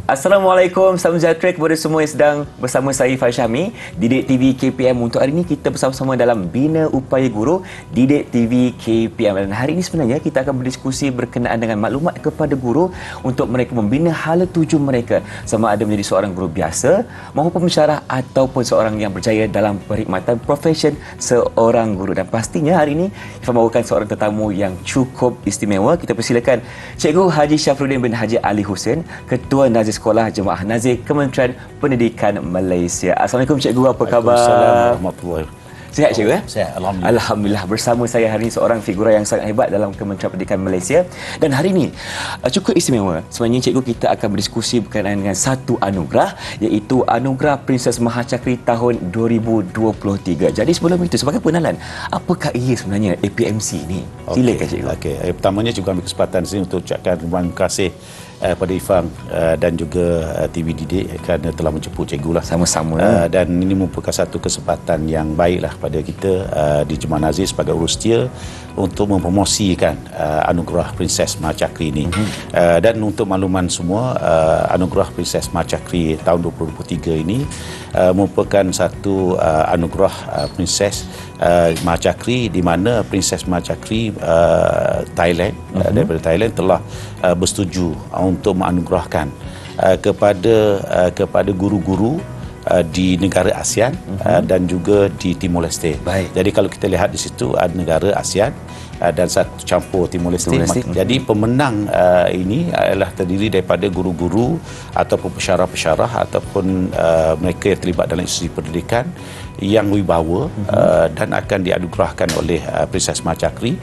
Assalamualaikum, salam sejahtera kepada semua yang sedang bersama saya Ifan Syahmi, Didik TV KPM. Untuk hari ini kita bersama-sama dalam Bina Upaya Guru Didik TV KPM. Dan hari ini sebenarnya kita akan berdiskusi berkenaan dengan maklumat kepada guru untuk mereka membina hala tuju mereka, sama ada menjadi seorang guru biasa maupun pensyarah ataupun seorang yang berjaya dalam perkhidmatan profesion seorang guru. Dan pastinya hari ini kita membawakan seorang tetamu yang cukup istimewa. Kita persilakan Cikgu Haji Syafruddin bin Haji Ali Hussein, Ketua Nazir Sekolah Jemaah Nazir Kementerian Pendidikan Malaysia. Assalamualaikum Cikgu, apa khabar? Waalaikumsalam warahmatullahi wabarakatuh. Sihat Cikgu? Sihat, Alhamdulillah. Alhamdulillah. Bersama saya hari ini seorang figura yang sangat hebat dalam Kementerian Pendidikan Malaysia. Dan hari ini cukup istimewa. Sebenarnya Cikgu, kita akan berdiskusi berkenaan dengan satu anugerah, iaitu Anugerah Princess Mahachakri tahun 2023. Jadi sebelum itu, sebagai pengenalan, apakah ia sebenarnya APMC ini? Silakan Cikgu. Okey. Pertamanya juga ambil kesempatan sini untuk ucapkan terima kasih pada Ifan dan juga TV Didik kerana telah menjemput Cikgu lah. Sama-sama. Dan ini merupakan satu kesempatan yang baiklah pada kita di Jemaah Nazir sebagai urus setia untuk mempromosikan Anugerah Princess Mahachakri ini. Dan untuk makluman semua, Anugerah Princess Mahachakri tahun 2023 ini merupakan satu anugerah Princess Mahachakri, di mana Princess Mahachakri Thailand daripada Thailand telah bersetuju untuk menganugerahkan kepada guru-guru di negara ASEAN dan juga di Timor Leste. Baik. Jadi kalau kita lihat di situ ada negara ASEAN dan satu campur Timor Leste. Jadi pemenang ini adalah terdiri daripada guru-guru ataupun pensyarah-pensyarah ataupun mereka yang terlibat dalam institusi pendidikan yang wibawa dan akan dianugerahkan oleh Princess Mahachakri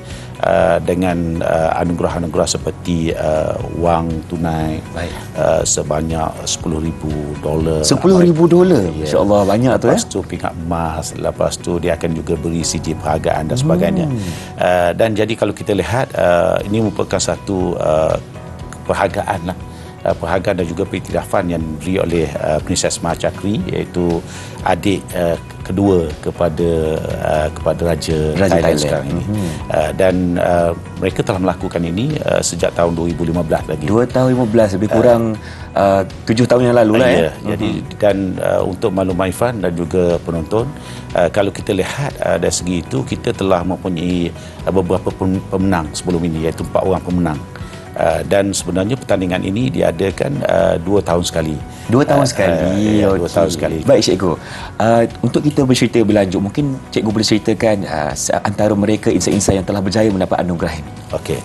dengan anugerah-anugerah seperti wang tunai sebanyak $10,000. $10,000. Insya-Allah banyak tu ya. Lepas tu pingat emas, lepas tu dia akan juga beri CD penghargaan dan sebagainya. Dan jadi kalau kita lihat ini merupakan satu penghargaan lah, penghargaan dan juga pengiktirafan yang diberi oleh Princess Mahachakri, iaitu adik kedua kepada Raja Thailand sekarang ini. Dan mereka telah melakukan ini sejak tahun 2015 lagi. 2 tahun 15, lebih kurang 7 tahun yang lalu lah ya. Jadi dan untuk maklumat Ifan dan juga penonton, kalau kita lihat dari segi itu, kita telah mempunyai beberapa pemenang sebelum ini, iaitu 4 orang pemenang. Dan sebenarnya pertandingan ini diadakan 2 tahun sekali. 2 tahun sekali. 2 tahun sekali. Baik Cikgu, untuk kita bercerita berlanjut, mungkin Cikgu boleh ceritakan antara mereka insan-insan yang telah berjaya mendapat anugerah ini. Okey,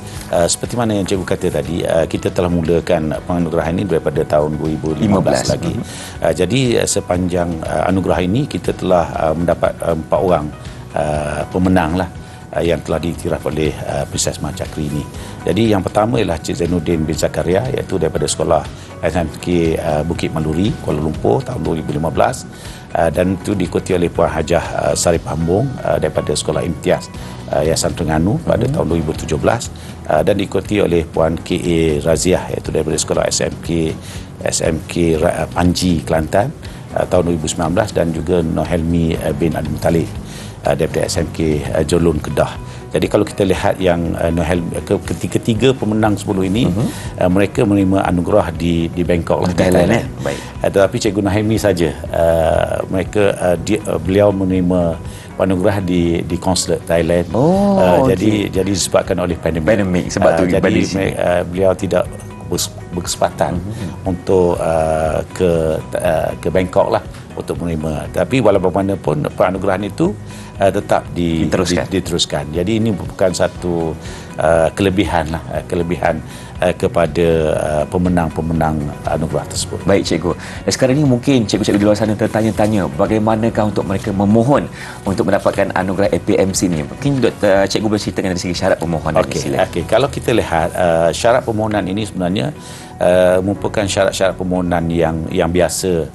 seperti mana yang Cikgu kata tadi, kita telah mulakan penganugerahan ini daripada tahun 2015 lagi. Jadi sepanjang anugerah ini kita telah mendapat 4 orang pemenang lah yang telah diiktiraf oleh Princess Mahachakri ini. Jadi yang pertama ialah Cik Zainuddin bin Zakaria, iaitu daripada sekolah SMK Bukit Maluri, Kuala Lumpur tahun 2015, dan itu diikuti oleh Puan Hajah Sarip Hambung daripada sekolah Imtiaz Yayasan Terengganu pada tahun 2017, dan diikuti oleh Puan K.A. Raziah, iaitu daripada sekolah SMK Panji Kelantan tahun 2019, dan juga Nohelmi bin Abdul Muttalib daripada SMK Jolun Kedah. Jadi kalau kita lihat yang ketiga pemenang sebelum ini, mereka menerima anugerah di Bangkok lah, Thailand. Baik. Tetapi Cikgu Nohelmi saja beliau menerima anugerah di konsulat Thailand. Jadi disebabkan oleh pandemik. Sebab tu jadi beliau tidak berkesempatan untuk ke Bangkok lah untuk menerima. Tapi walaupun mana pun penganugerahan itu tetap diteruskan. Jadi ini merupakan satu kelebihan kepada pemenang-pemenang anugerah tersebut. Baik Cikgu. Dan sekarang ini mungkin cikgu-cikgu di luar sana tertanya-tanya bagaimanakah untuk mereka memohon untuk mendapatkan anugerah APMC ini. Mungkin Cikgu boleh ceritakan dari segi syarat permohonan. Okey. Kalau kita lihat syarat permohonan ini sebenarnya merupakan syarat-syarat permohonan yang biasa,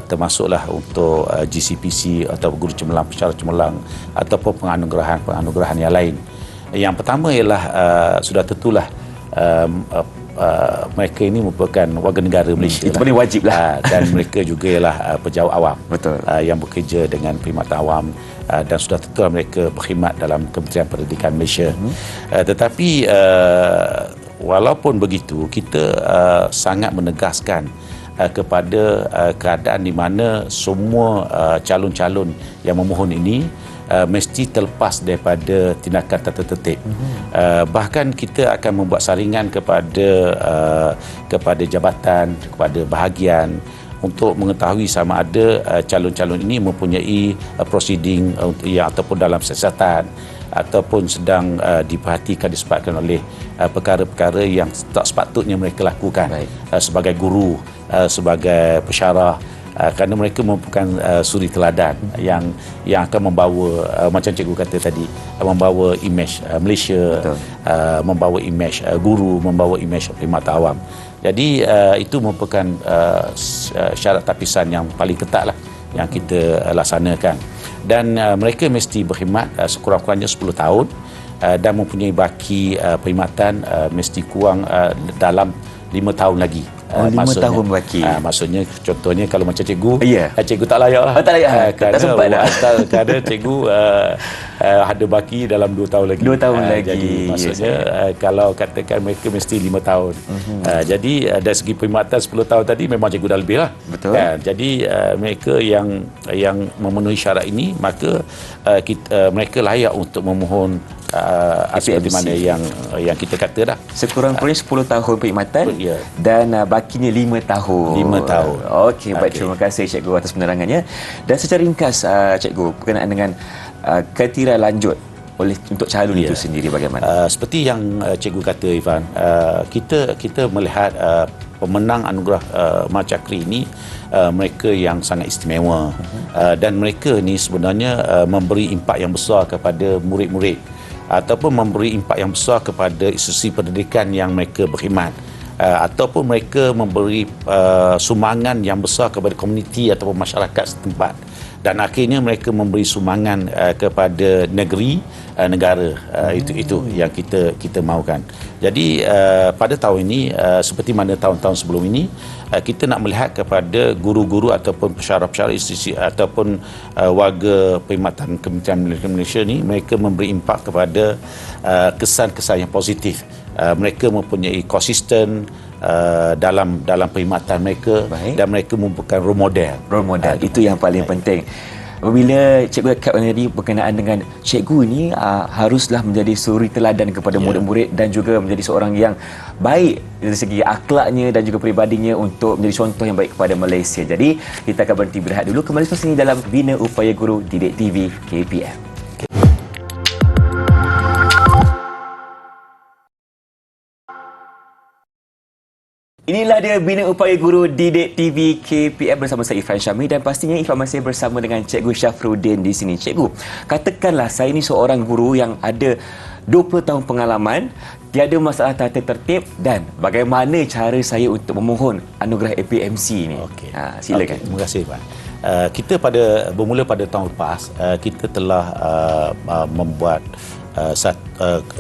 termasuklah untuk GCPC atau guru cemerlang, pensyarah cemerlang ataupun penganugerahan yang lain. Yang pertama ialah sudah tentulah mereka ini merupakan warga negara Malaysia. Itu paling wajib lah. Dan mereka juga ialah pejawat awam. Betul. Yang bekerja dengan perkhidmatan awam, dan sudah tentu mereka berkhidmat dalam Kementerian Pendidikan Malaysia. Tetapi walaupun begitu, kita sangat menegaskan kepada keadaan di mana semua calon-calon yang memohon ini mesti terlepas daripada tindakan tata tertib. Bahkan kita akan membuat saringan kepada jabatan, kepada bahagian untuk mengetahui sama ada calon-calon ini mempunyai proceeding yang ataupun dalam siasatan ataupun sedang diperhatikan disebabkan oleh perkara-perkara yang tak sepatutnya mereka lakukan. Sebagai guru, sebagai pensyarah, kerana mereka merupakan suri teladan yang akan membawa macam cikgu kata tadi, membawa imej Malaysia, membawa imej guru, membawa imej perkhidmatan awam. Jadi itu merupakan syarat tapisan yang paling ketat lah yang kita laksanakan. Dan mereka mesti berkhidmat sekurang-kurangnya 10 tahun dan mempunyai baki perkhidmatan mesti kurang dalam 5 tahun lagi. 5 tahun baki. Maksudnya contohnya kalau macam cikgu, Ya. cikgu tak layak lah. Tak layak. Tak sempat dah. Kerana cikgu ada baki dalam 2 tahun lagi. 2 tahun lagi. Jadi maksudnya kalau katakan mereka mesti 5 tahun. Jadi dari segi perkhidmatan 10 tahun tadi memang cikgu dah lebih lah. Betul. Jadi mereka yang memenuhi syarat ini, maka mereka layak untuk memohon seperti mana yang kita kata dah. Sekurang-kurangnya 10 tahun perkhidmatan dan bakinya 5 tahun. 5 tahun. Okey, baik. Terima kasih cikgu atas penerangannya. Dan secara ringkas cikgu berkenaan dengan kriteria lanjut untuk calon itu sendiri bagaimana? Seperti yang cikgu kata Ivan, kita melihat pemenang anugerah Mahacakri ini mereka yang sangat istimewa dan mereka ni sebenarnya memberi impak yang besar kepada murid-murid ataupun memberi impak yang besar kepada institusi pendidikan yang mereka berkhidmat, ataupun mereka memberi sumbangan yang besar kepada komuniti ataupun masyarakat setempat, dan akhirnya mereka memberi sumbangan kepada negeri, negara. Itu yang kita mahukan. Jadi pada tahun ini seperti mana tahun-tahun sebelum ini, kita nak melihat kepada guru-guru ataupun pensyarah-pensyarah institusi ataupun warga perkhidmatan Kementerian Pendidikan Malaysia ni, mereka memberi impak kepada kesan-kesan yang positif. Mereka mempunyai konsisten dalam perkhidmatan mereka. Baik. Dan mereka merupakan role model. Itu yang paling penting. Apabila cikgu Kak tadi berkenaan dengan cikgu ini haruslah menjadi suri teladan kepada murid-murid dan juga menjadi seorang yang baik dari segi akhlaknya dan juga peribadinya untuk menjadi contoh yang baik kepada Malaysia. Jadi kita akan berhenti berehat dulu, kembali sini dalam Bina Upaya Guru Didik TV KPM. Inilah dia Bina Upaya Guru Didik TV KPM bersama saya Irfan Syamil, dan pastinya Irfan masih bersama dengan Cikgu Syafruddin di sini. Cikgu, katakanlah saya ni seorang guru yang ada 20 tahun pengalaman, tiada masalah tata tertib, dan bagaimana cara saya untuk memohon anugerah APMC ni? Silakan. Terima kasih, Pak. Kita bermula pada tahun lepas, kita telah membuat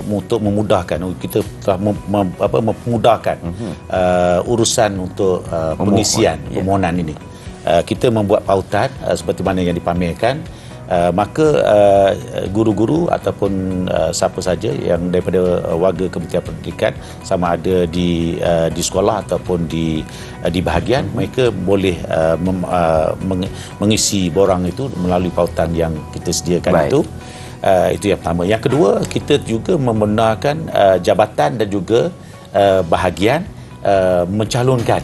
untuk memudahkan, kita telah memudahkan urusan untuk pengisian permohonan ini. Kita membuat pautan seperti mana yang dipamerkan, maka guru-guru ataupun siapa saja yang daripada warga Kementerian Pendidikan, sama ada di sekolah ataupun di bahagian, mereka boleh mengisi borang itu melalui pautan yang kita sediakan. Baik. Itu yang pertama. Yang kedua, kita juga membenarkan jabatan dan juga bahagian mencalonkan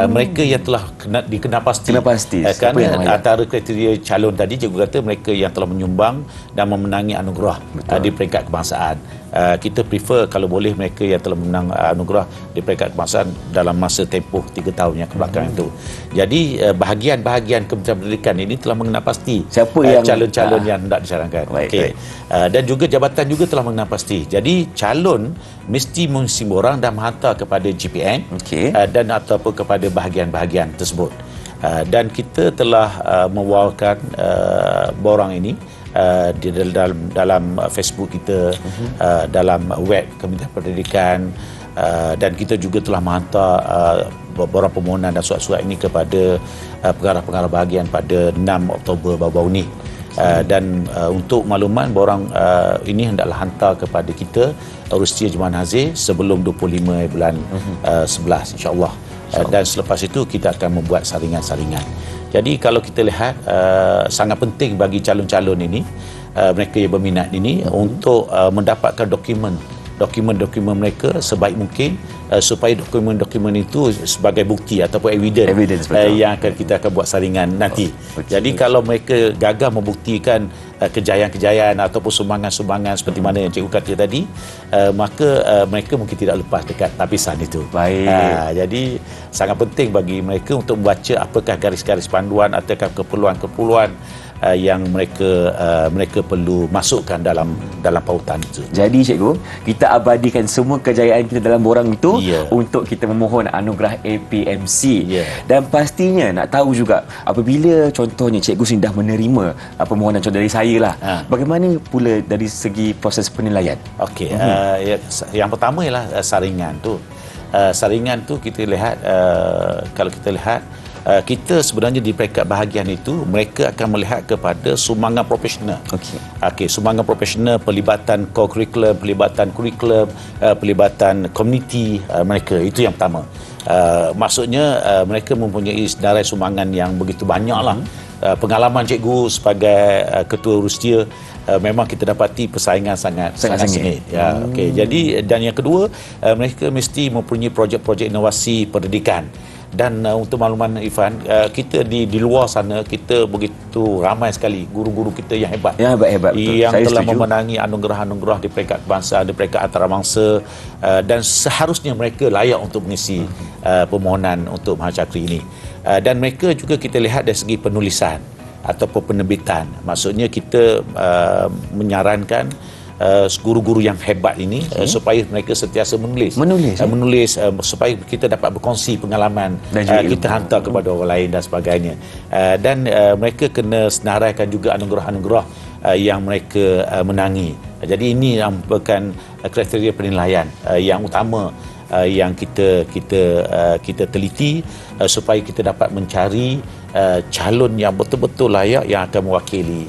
mereka yang telah dikenal pasti. Kerana antara kriteria calon tadi, cikgu kata mereka yang telah menyumbang dan memenangi anugerah di peringkat kebangsaan. Kita prefer kalau boleh mereka yang telah menang anugerah di peringkat kebangsaan dalam masa tempoh 3 tahun yang kebelakang itu. Jadi bahagian-bahagian Kementerian Pendidikan ini telah mengenal pasti siapa yang calon-calon yang hendak dicalonkan. Baik. Dan juga jabatan juga telah mengenal pasti. Jadi calon mesti mengisi borang dan menghantar kepada GPN dan ataupun kepada bahagian-bahagian tersebut. Dan kita telah mewawarkan borang ini di dalam Facebook kita, dalam web Kementerian Pendidikan, dan kita juga telah menghantar borang permohonan dan surat-surat ini kepada pengarah-pengarah bahagian pada 6 Oktober baru-baru ini. Dan untuk makluman, borang ini hendaklah hantar kepada kita Urustia Jemaah Nazir sebelum 25 bulan 11, insya-Allah. Dan selepas itu kita akan membuat saringan-saringan. Jadi kalau kita lihat sangat penting bagi calon-calon ini, mereka yang berminat ini untuk mendapatkan dokumen-dokumen mereka sebaik mungkin, supaya dokumen-dokumen itu sebagai bukti ataupun evidence yang kita akan buat saringan nanti. Jadi kalau mereka gagal membuktikan kejayaan-kejayaan ataupun sumbangan-sumbangan seperti mana yang cikgu kata tadi, maka mereka mungkin tidak lepas dekat lapisan itu. Baik. Jadi sangat penting bagi mereka untuk membaca apakah garis-garis panduan ataukah keperluan-keperluan yang mereka perlu masukkan dalam pautan itu. Jadi cikgu, kita abadikan semua kejayaan kita dalam borang itu untuk kita memohon anugerah APMC. Dan pastinya nak tahu juga apabila contohnya cikgu sudah menerima permohonan contoh dari saya lah. Bagaimana pula dari segi proses penilaian? Okey, yang pertama ialah saringan tu. Saringan tu kita lihat, kalau kita lihat kita sebenarnya di peringkat bahagian itu mereka akan melihat kepada sumbangan profesional. Okey, sumbangan profesional, pelibatan co-curriculum, pelibatan kurikulum, pelibatan komuniti mereka, itu yang pertama. Maksudnya mereka mempunyai senarai sumbangan yang begitu banyaklah. Pengalaman cikgu sebagai ketua Rustia, memang kita dapati persaingan sangat sengit. Okey, jadi dan yang kedua, mereka mesti mempunyai projek-projek inovasi pendidikan. Dan untuk makluman Irfan, kita di luar sana kita begitu ramai sekali guru-guru kita yang hebat. Yang telah memenangi anugerah-anugerah di peringkat kebangsaan, di peringkat antarabangsa, dan seharusnya mereka layak untuk mengisi permohonan untuk Mahacakri ini. Dan mereka juga kita lihat dari segi penulisan ataupun penerbitan. Maksudnya kita menyarankan guru-guru yang hebat ini supaya mereka sentiasa menulis supaya kita dapat berkongsi pengalaman, kita hantar kepada orang lain dan sebagainya. Dan mereka kena senaraikan juga anugerah-anugerah yang mereka menangi. Jadi ini merupakan kriteria penilaian yang utama yang kita teliti supaya kita dapat mencari calon yang betul-betul layak yang akan mewakili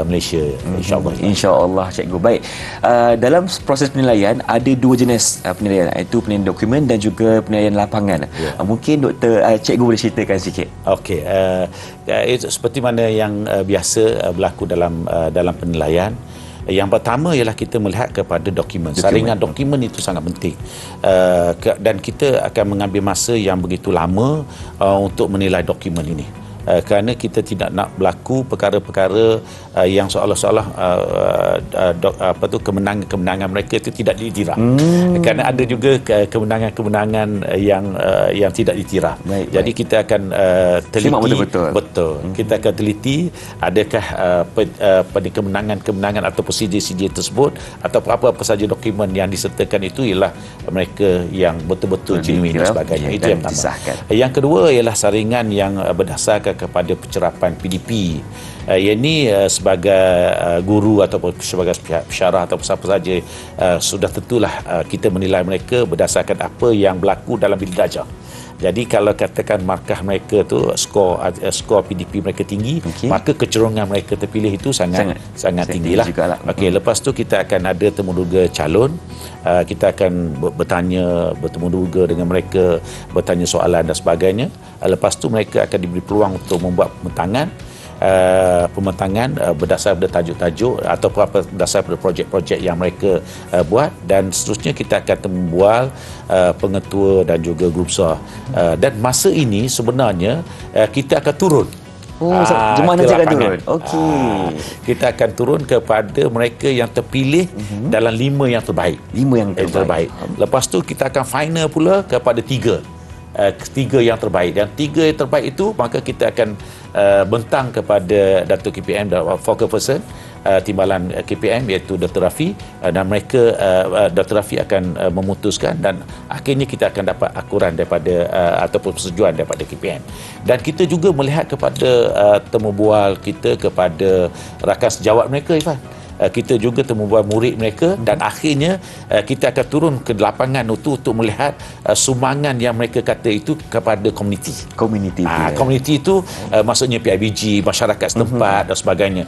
Malaysia, insya-Allah. Insya-Allah cikgu. Baik. Dalam proses penilaian ada dua jenis penilaian, iaitu penilaian dokumen dan juga penilaian lapangan. Mungkin cikgu boleh ceritakan sikit. Okey, seperti mana yang biasa berlaku dalam penilaian. Yang pertama ialah kita melihat kepada dokumen. Saringan dokumen itu sangat penting. Dan kita akan mengambil masa yang begitu lama untuk menilai dokumen ini. Kerana kita tidak nak berlaku perkara-perkara yang seolah-olah kemenangan mereka itu tidak diiktiraf. Kerana ada juga kemenangan-kemenangan yang tidak diiktiraf. Jadi kita akan teliti betul. Kita akan teliti adakah kemenangan-kemenangan atau CJ tersebut atau apa-apa saja dokumen yang disertakan itu ialah mereka yang betul-betul genuine dan sebagainya. Itu yang pertama. Yang kedua ialah saringan yang berdasarkan kepada pencerapan PDP. Yang ini sebagai guru ataupun sebagai pensyarah atau siapa saja, sudah tentulah kita menilai mereka berdasarkan apa yang berlaku dalam bilik darjah. Jadi kalau katakan markah mereka tu skor PDP mereka tinggi, maka kecerungan mereka terpilih itu sangat tinggilah. Okey, lepas tu kita akan ada temuduga calon. Kita akan bertemu duga dengan mereka, bertanya soalan dan sebagainya. Lepas tu mereka akan diberi peluang untuk membuat pementangan berdasar pada tajuk-tajuk ataupun berdasar pada projek-projek yang mereka buat, dan seterusnya kita akan membual pengetua dan juga grup besar. Dan masa ini sebenarnya kita akan turun. Mana akan turun? Okey. Kita akan turun kepada mereka yang terpilih dalam 5 yang terbaik. 5 yang terbaik. Lepas tu kita akan final pula kepada 3 yang terbaik. Dan 3 yang terbaik itu maka kita akan bentang kepada Datuk KPM dan focal person timbalan KPM, iaitu Dr. Rafi, dan mereka Dr. Rafi akan memutuskan dan akhirnya kita akan dapat akuran daripada ataupun persetujuan daripada KPM. Dan kita juga melihat kepada temu bual kita kepada rakan sejawat mereka, Ifan. kita juga membuat murid mereka dan akhirnya kita akan turun ke lapangan untuk melihat sumbangan yang mereka kata itu kepada komuniti. Komuniti itu maksudnya PIBG, masyarakat setempat dan sebagainya.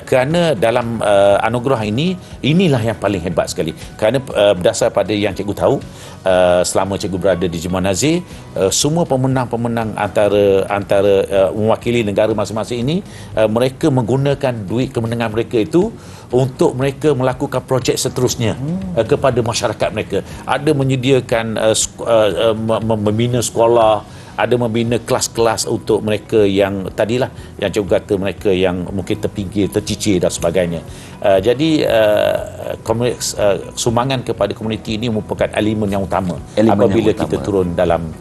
Kerana dalam anugerah ini, inilah yang paling hebat sekali. Kerana berdasar pada yang cikgu tahu, selama cikgu berada di Jemaah Nazir, semua pemenang-pemenang antara mewakili negara masing-masing ini, mereka menggunakan duit kemenangan mereka itu untuk mereka melakukan projek seterusnya kepada masyarakat mereka. Ada menyediakan membina sekolah, ada membina kelas-kelas untuk mereka yang tadilah yang cikgu kata mereka yang mungkin terpinggir, tercicir dan sebagainya. Jadi sumbangan kepada komuniti ini merupakan elemen yang utama apabila kita turun dalam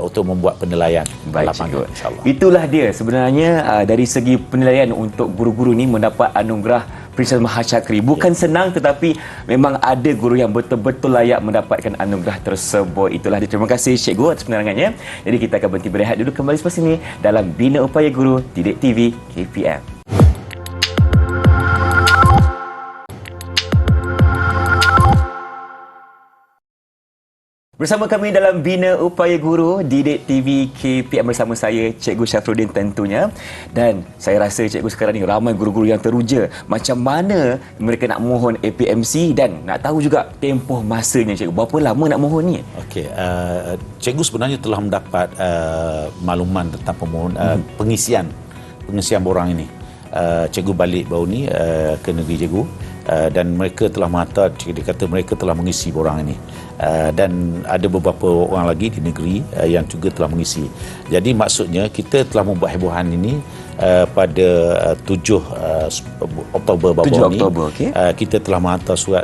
untuk membuat penilaian lapangan, insyaAllah. Itulah dia sebenarnya dari segi penilaian untuk guru-guru ni mendapat anugerah Princess Mahachakri. Bukan senang, tetapi memang ada guru yang betul-betul layak mendapatkan anugerah tersebut. Itulah dia. Terima kasih Cikgu atas penerangannya. Jadi kita akan berhenti berehat dulu, kembali selepas ini dalam Bina Upaya Guru Didik TV KPM. Bersama kami dalam Bina Upaya Guru Didik TV KPM bersama saya Cikgu Syafruddin tentunya. Dan saya rasa cikgu sekarang ni ramai guru-guru yang teruja macam mana mereka nak mohon APMC dan nak tahu juga tempoh masanya cikgu. Berapa lama nak mohon ni? Okey, cikgu sebenarnya telah mendapat makluman tentang pengisian borang ini. Cikgu balik baru ni ke negeri cikgu dan mereka telah mengatakan, dia kata mereka telah mengisi borang ini. Dan ada beberapa orang lagi di negeri yang juga telah mengisi. Jadi maksudnya kita telah membuat hebohan ini pada 7 Oktober baru ini. Okay. Kita telah menghantar surat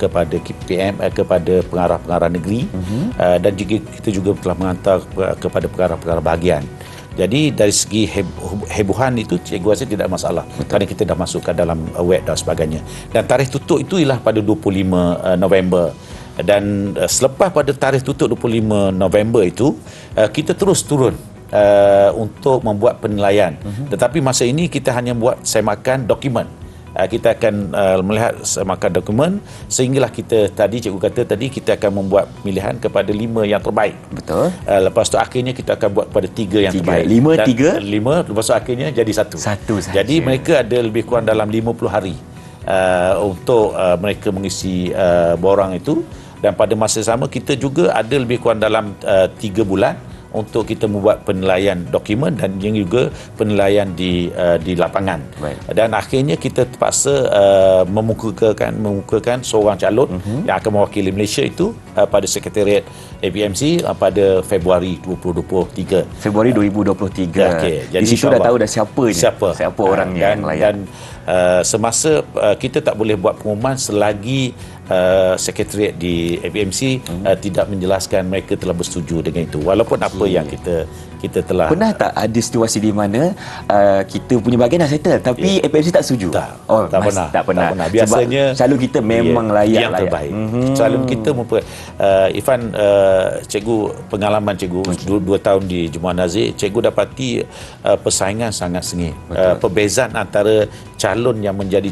kepada KPM, kepada pengarah-pengarah negeri, dan juga kita juga telah menghantar kepada pengarah-pengarah bahagian. Jadi dari segi hebohan itu cikgu rasa tidak masalah. Kerana kita dah masukkan dalam web dan sebagainya. Dan tarikh tutup itu ialah pada 25 November. Dan selepas pada tarikh tutup 25 November itu, kita terus turun untuk membuat penilaian. Tetapi masa ini kita hanya buat semakan dokumen. Kita akan melihat semakan dokumen sehinggalah kita tadi cikgu kata tadi kita akan membuat pilihan kepada 5 yang terbaik. Betul. Lepas tu akhirnya kita akan buat pada 3 yang terbaik. 5 lepas tu akhirnya jadi 1. Satu sahaja. Jadi mereka ada lebih kurang dalam 50 hari untuk mereka mengisi borang itu, dan pada masa sama kita juga ada lebih kurang dalam 3 bulan untuk kita membuat penilaian dokumen dan juga penilaian di lapangan. Baik. Dan akhirnya kita terpaksa memukakan seorang calon yang akan mewakili Malaysia itu pada Sekretariat APMC pada Februari 2023. Februari 2023. Okay. Jadi di situ dah tahu dah siapa orangnya yang layak. Dan semasa kita tak boleh buat pengumuman selagi Sekretariat di APMC tidak menjelaskan mereka telah bersetuju dengan itu, walaupun apa yang kita telah. Pernah tak ada situasi di mana kita punya bahagian dah settle tapi APMC tak setuju? Tak pernah. Biasanya sebab calon kita memang layak yang terbaik. Calon kita Irfan, cikgu pengalaman cikgu 2 tahun di Jemaah Nazir, cikgu dapati persaingan sangat sengit. Perbezaan antara calon yang menjadi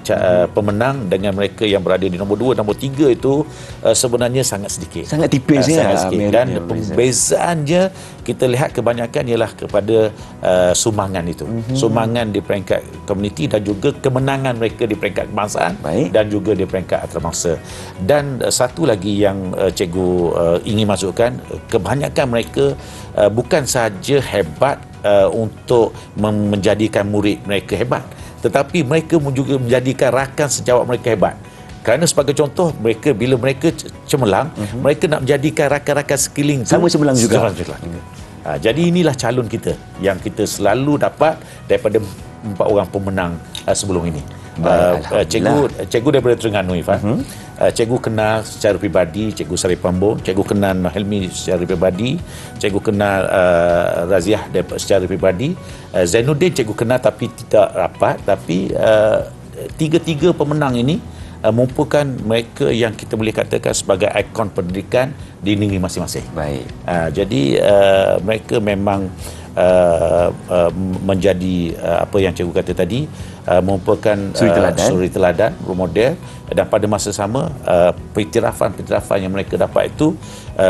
pemenang dengan mereka yang berada di nombor 2, nombor 3 itu sebenarnya sangat sedikit. Sangat tipis sangat sikit. Dan pembezaannya kita lihat kebanyakan ialah kepada sumbangan itu. Sumbangan di peringkat komuniti dan juga kemenangan mereka di peringkat kebangsaan. Baik. Dan juga di peringkat antarabangsa. Dan satu lagi yang cikgu ingin masukkan, kebanyakan mereka bukan sahaja hebat untuk menjadikan murid mereka hebat, tetapi mereka juga menjadikan rakan sejawat mereka hebat. Kerana sebagai contoh, mereka bila mereka cemerlang, mereka nak menjadikan rakan-rakan sekeliling sama cemerlang juga. Jadi inilah calon kita yang kita selalu dapat daripada 4 orang pemenang sebelum ini. Cikgu daripada Terengganu, Ifan. Cikgu kenal secara pribadi Cikgu Sarip Pambong, cikgu kenal Helmi secara pribadi, cikgu kenal Raziah secara pribadi, Zainuddin cikgu kenal tapi tidak rapat, tapi tiga-tiga pemenang ini merupakan mereka yang kita boleh katakan sebagai ikon pendidikan di negeri masing-masing. Baik. Jadi mereka memang menjadi apa yang cikgu kata tadi, merupakan suri teladan, role model, dan pada masa sama pengiktirafan yang mereka dapat itu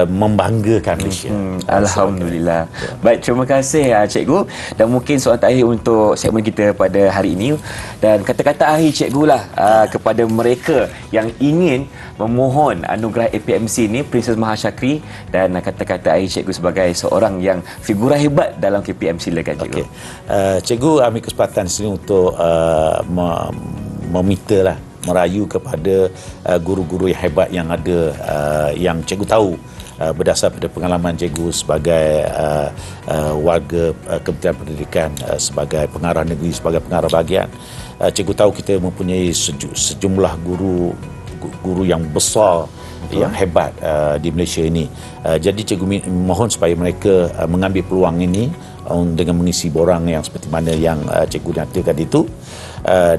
membanggakan Malaysia. Alhamdulillah. Baik, terima kasih cikgu, dan mungkin soalan terakhir untuk segmen kita pada hari ini, dan kata-kata akhir cikgu lah kepada mereka yang ingin memohon anugerah APMC ini, Princess Mahashakri, dan kata-kata akhir cikgu sebagai seorang yang figura hebat dalam KPM. Silakan cikgu. Okay. Cikgu ambil kesempatan sini untuk meminta lah, merayu kepada guru-guru yang hebat yang ada, yang cikgu tahu berdasar pada pengalaman cikgu sebagai warga Kementerian Pendidikan, sebagai pengarah negeri, sebagai pengarah bahagian. Cikgu tahu kita mempunyai sejumlah guru yang besar, yang hebat di Malaysia ini. Jadi cikgu mohon supaya mereka mengambil peluang ini dengan mengisi borang yang seperti mana yang cikgu nyatakan itu.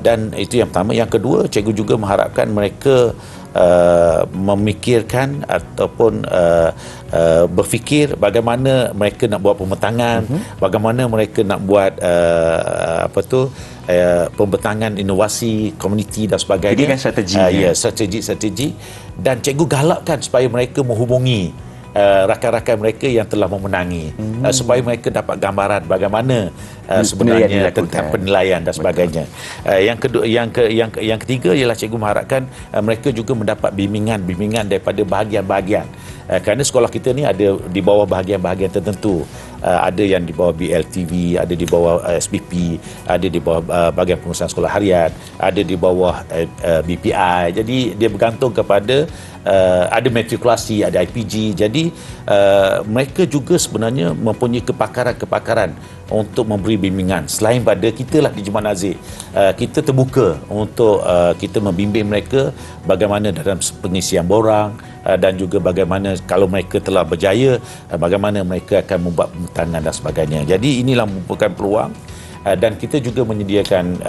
Dan itu yang pertama. Yang kedua, cikgu juga mengharapkan mereka memikirkan ataupun berfikir bagaimana mereka nak buat pembentangan, bagaimana mereka nak buat pembentangan inovasi komuniti dan sebagainya. Ini kan strategi. Ya, strategi. Dan cikgu galakkan supaya mereka menghubungi rakan-rakan mereka yang telah memenangi, supaya mereka dapat gambaran bagaimana sebenarnya tentang penilaian dan sebagainya. Yang ketiga ialah cikgu mengharapkan mereka juga mendapat bimbingan daripada bahagian-bahagian. Kerana sekolah kita ni ada di bawah bahagian-bahagian tertentu. Ada yang di bawah BLTV, ada di bawah SPP, ada di bawah bahagian pengurusan sekolah harian, ada di bawah BPI. Jadi dia bergantung kepada ada matrikulasi, ada IPG. Jadi mereka juga sebenarnya mempunyai kepakaran untuk memberi bimbingan. Selain pada kita lah di Jumaat Nazir, kita terbuka untuk kita membimbing mereka bagaimana dalam pengisian borang, dan juga bagaimana kalau mereka telah berjaya, bagaimana mereka akan membuat pembentangan dan sebagainya. Jadi inilah merupakan peluang, dan kita juga menyediakan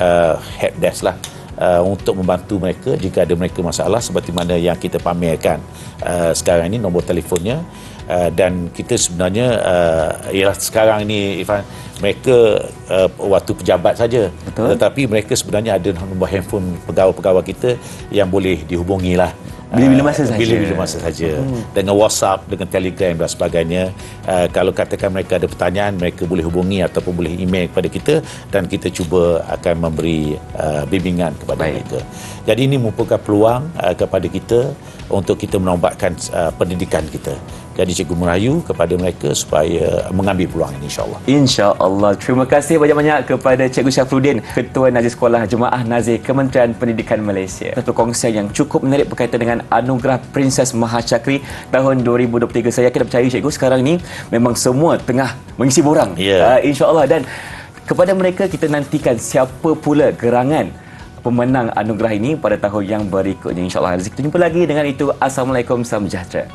help desk lah untuk membantu mereka jika ada mereka masalah, seperti mana yang kita pamerkan sekarang ini nombor telefonnya. Dan kita sebenarnya ialah sekarang ini, Irfan, mereka waktu pejabat saja. Betul. Tetapi mereka sebenarnya ada nombor handphone pegawai-pegawai kita yang boleh dihubungi lah bila-bila masa saja. Bila-bila masa saja. Dengan WhatsApp, dengan Telegram dan sebagainya. Kalau katakan mereka ada pertanyaan, mereka boleh hubungi ataupun boleh email kepada kita, dan kita cuba akan memberi bimbingan kepada mereka. Jadi ini merupakan peluang kepada kita untuk kita menombatkan pendidikan kita. Jadi cikgu merayu kepada mereka supaya mengambil peluang ini, insya-Allah. Insya-Allah. Terima kasih banyak-banyak kepada Cikgu Syafruddin, Ketua Nazir Sekolah Jemaah Nazir Kementerian Pendidikan Malaysia. Perkongsian yang cukup menarik berkaitan dengan anugerah Princess Mahashakri tahun 2023. Saya yakin percaya cikgu sekarang ni memang semua tengah mengisi borang. Insya-Allah, dan kepada mereka kita nantikan siapa pula gerangan pemenang anugerah ini pada tahun yang berikutnya, insya-Allah. Kita jumpa lagi. Dengan itu, Assalamualaikum, salam sejahtera.